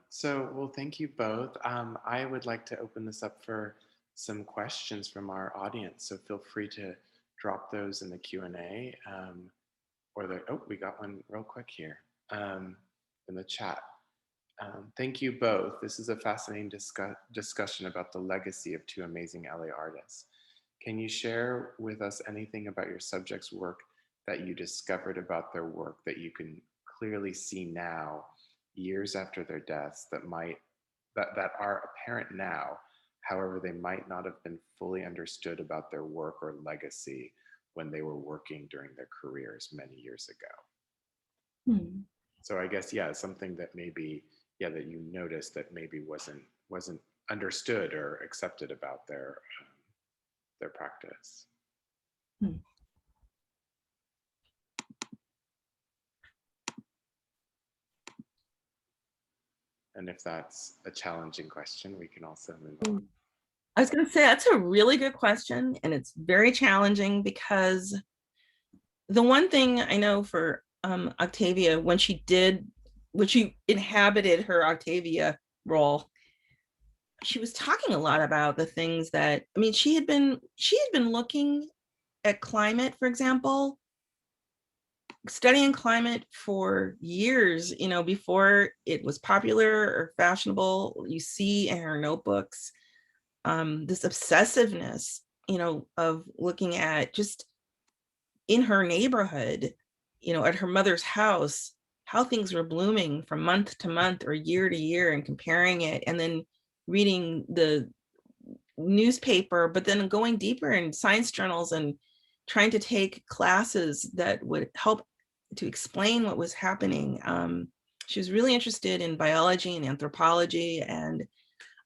A: So, well, thank you both. I would like to open this up for some questions from our audience. So feel free to drop those in the Q&A we got one real quick here in the chat. Thank you both. This is a fascinating discussion about the legacy of two amazing LA artists. Can you share with us anything about your subjects' work that you discovered about their work that you can clearly see now, years after their deaths, that are apparent now, however, they might not have been fully understood about their work or legacy when they were working during their careers many years ago? So I guess, yeah, something that maybe, yeah, that you noticed that maybe wasn't understood or accepted about their practice. And if that's a challenging question, we can also move on.
B: I was going to say that's a really good question, and it's very challenging because the one thing I know for Octavia, when she inhabited her Octavia role, she was talking a lot about the things that, I mean, she had been looking at climate, for example, studying climate for years, before it was popular or fashionable. You see in her notebooks this obsessiveness, of looking at just in her neighborhood, at her mother's house, how things were blooming from month to month or year to year, and comparing it, and then reading the newspaper, but then going deeper in science journals and trying to take classes that would help to explain what was happening. She was really interested in biology and anthropology, and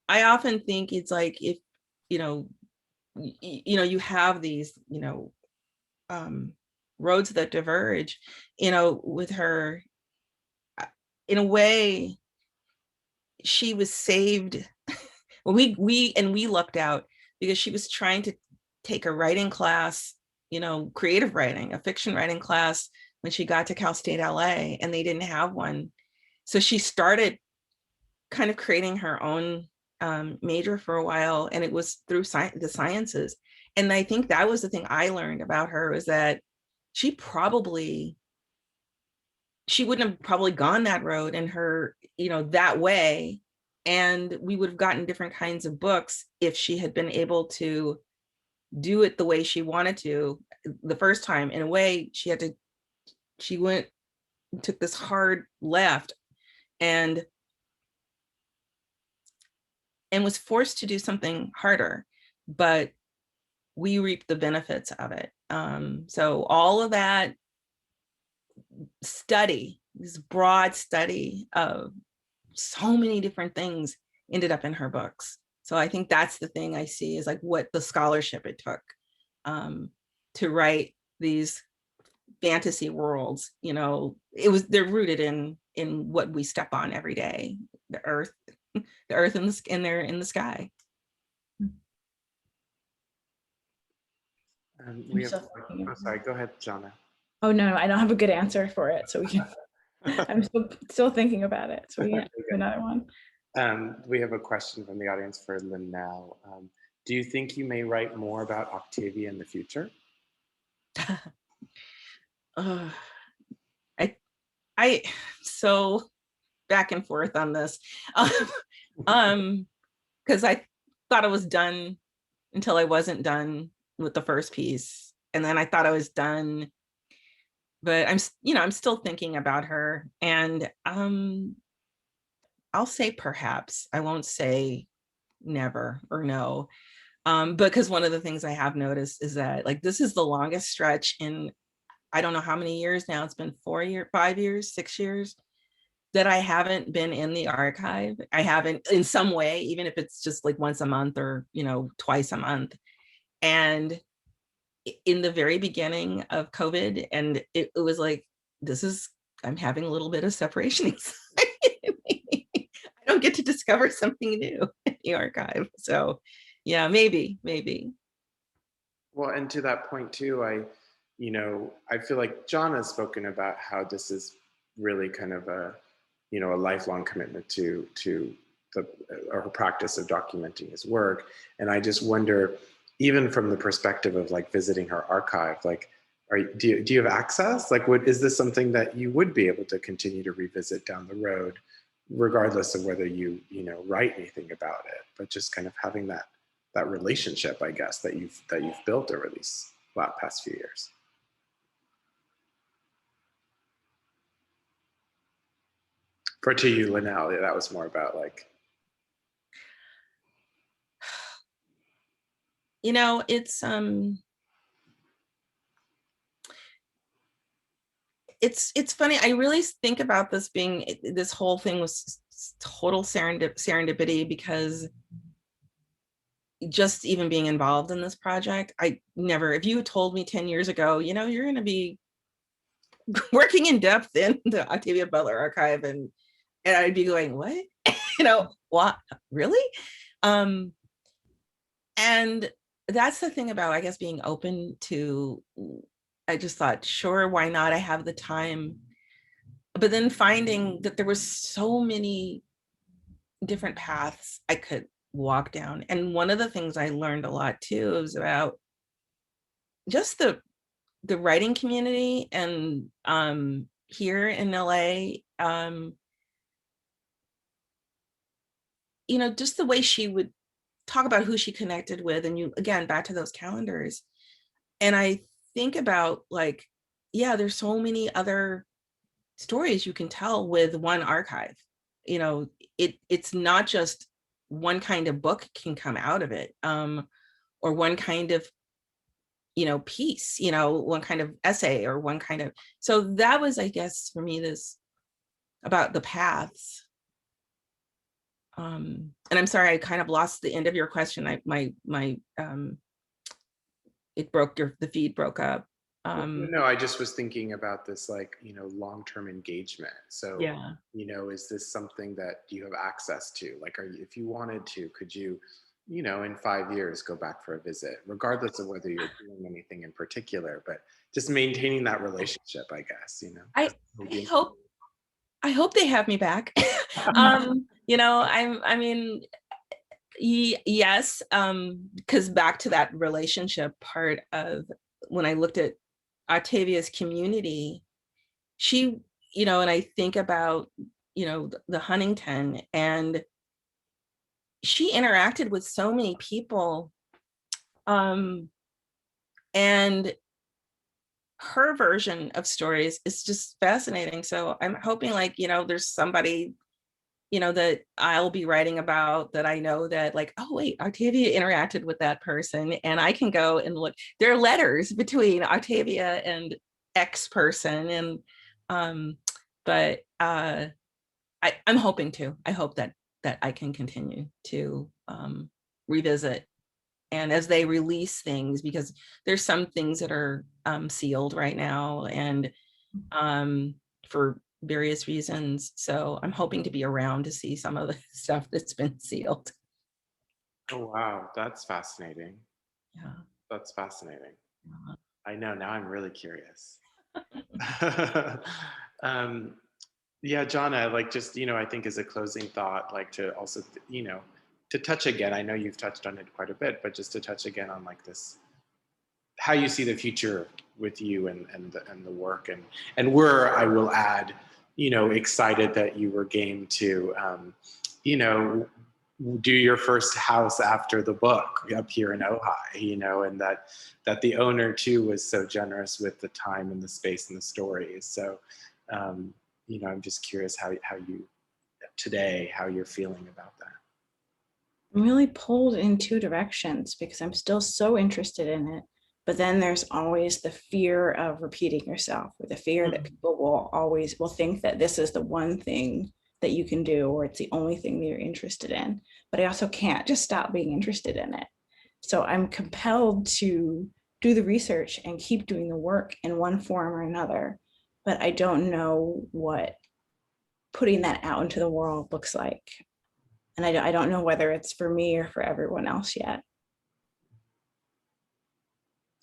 B: I often think it's like, if you have these roads that diverge, with her, in a way she was saved. Well, we lucked out because she was trying to take a writing class, creative writing, a fiction writing class, when she got to Cal State LA, and they didn't have one. So she started kind of creating her own major for a while, and it was through the sciences. And I think that was the thing I learned about her, was that she wouldn't have probably gone that road and her, that way. And we would have gotten different kinds of books if she had been able to do it the way she wanted to the first time. In a way, she took this hard left and was forced to do something harder, but we reaped the benefits of it. So all of that study, this broad study of so many different things, ended up in her books. So I think that's the thing I see, is like what the scholarship it took to write these fantasy worlds. They're rooted in what we step on every day, the earth and they're in the sky.
A: We have, sorry, go ahead, Janna.
C: Oh no, I don't have a good answer for it, so we can. I'm still thinking about it, so we can do another one.
A: We have a question from the audience for Lynell. Do you think you may write more about Octavia in the future?
B: I so back and forth on this, because I thought I was done until I wasn't done with the first piece, and then I thought I was done, but I'm still thinking about her, and I'll say perhaps. I won't say never or no, because one of the things I have noticed is that, like, this is the longest stretch in, I don't know how many years now. It's been 4 years, 5 years, 6 years that I haven't been in the archive. I haven't, in some way, even if it's just like once a month or, twice a month. And in the very beginning of COVID, and it was like, I'm having a little bit of separation anxiety. I don't get to discover something new in the archive. So yeah, maybe.
A: Well, and to that point too, I feel like John has spoken about how this is really kind of a lifelong commitment to her practice of documenting his work. And I just wonder, even from the perspective of like visiting her archive, like, do you have access? Like, is this something that you would be able to continue to revisit down the road, regardless of whether you write anything about it, but just kind of having that relationship, I guess, that you've built over these past few years. For to you, Lynell, that was more about like,
B: it's funny. I really think about this whole thing was total serendipity, because just even being involved in this project, if you had told me 10 years ago, you're going to be working in depth in the Octavia Butler archive, and I'd be going, what? What, really? And that's the thing about, I guess, being open to, I just thought, sure, why not? I have the time. But then finding that there was so many different paths I could walk down. And one of the things I learned a lot too was about just the writing community, and here in LA, just the way she would talk about who she connected with, and you, again, back to those calendars. And I think about, like, yeah, there's so many other stories you can tell with one archive. It's not just one kind of book can come out of it, or one kind of piece, one kind of essay, or one kind of. So that was, I guess, for me, this about the paths. And I'm sorry, I kind of lost the end of your question. The feed broke up.
A: No, I just was thinking about this, like, long-term engagement. So,
B: yeah,
A: is this something that you have access to? Like, if you wanted to, could you, in 5 years, go back for a visit, regardless of whether you're doing anything in particular, but just maintaining that relationship, I guess,
B: I hope they have me back. Yes, because back to that relationship part of when I looked at Octavia's community, she, and I think about, the Huntington, and she interacted with so many people, and her version of stories is just fascinating. So I'm hoping, like, there's somebody, that I'll be writing about, that I know that, like, oh wait, Octavia interacted with that person, and I can go and look. There are letters between Octavia and X person, and but I'm hoping to. I hope that I can continue to revisit, and as they release things, because there's some things that are sealed right now, and for various reasons. So I'm hoping to be around to see some of the stuff that's been sealed.
A: Oh, wow. That's fascinating.
B: Yeah.
A: That's fascinating.
B: Yeah.
A: I know. Now I'm really curious. Yeah, Janna, like, just, I think as a closing thought, like, to also, to touch again, I know you've touched on it quite a bit, but just to touch again on, like, this, how you see the future with you and the work, and we're, I will add, excited that you were game to, do your first house after the book up here in Ojai, and that the owner too was so generous with the time and the space and the stories. So, I'm just curious how you're feeling about that.
C: I'm really pulled in two directions, because I'm still so interested in it. But then there's always the fear of repeating yourself, or the fear that people will think that this is the one thing that you can do, or it's the only thing that you're interested in. But I also can't just stop being interested in it. So I'm compelled to do the research and keep doing the work in one form or another. But I don't know what putting that out into the world looks like. And I don't know whether it's for me or for everyone else yet.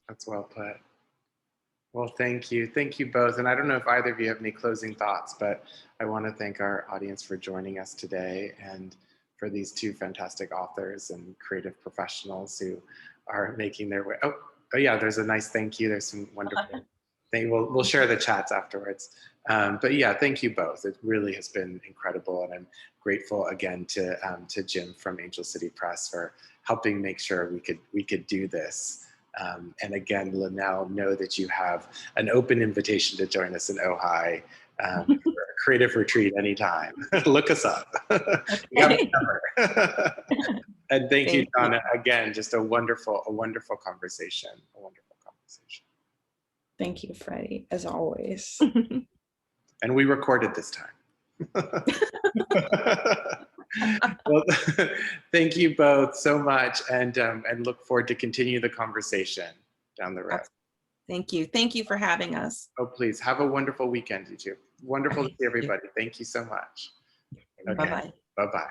A: That's well put. Well, thank you. Thank you both. And I don't know if either of you have any closing thoughts, but I want to thank our audience for joining us today, and for these two fantastic authors and creative professionals who are making their way. Oh yeah, there's a nice thank you. There's some wonderful thing. We'll share the chats afterwards. But yeah, thank you both. It really has been incredible, and I'm grateful again to Jim from Angel City Press for helping make sure we could do this. And again, Lynell, know that you have an open invitation to join us in Ojai for a creative retreat anytime. Look us up. We have a number. And thank you, Janna, again. Just a wonderful conversation. A wonderful conversation.
C: Thank you, Freddie, as always.
A: And we recorded this time. Well, thank you both so much, and look forward to continue the conversation down the road.
B: Thank you. Thank you for having us.
A: Oh, please have a wonderful weekend, you two. Wonderful to see everybody. Thank you so much. Okay.
B: Bye-bye.
A: Bye-bye.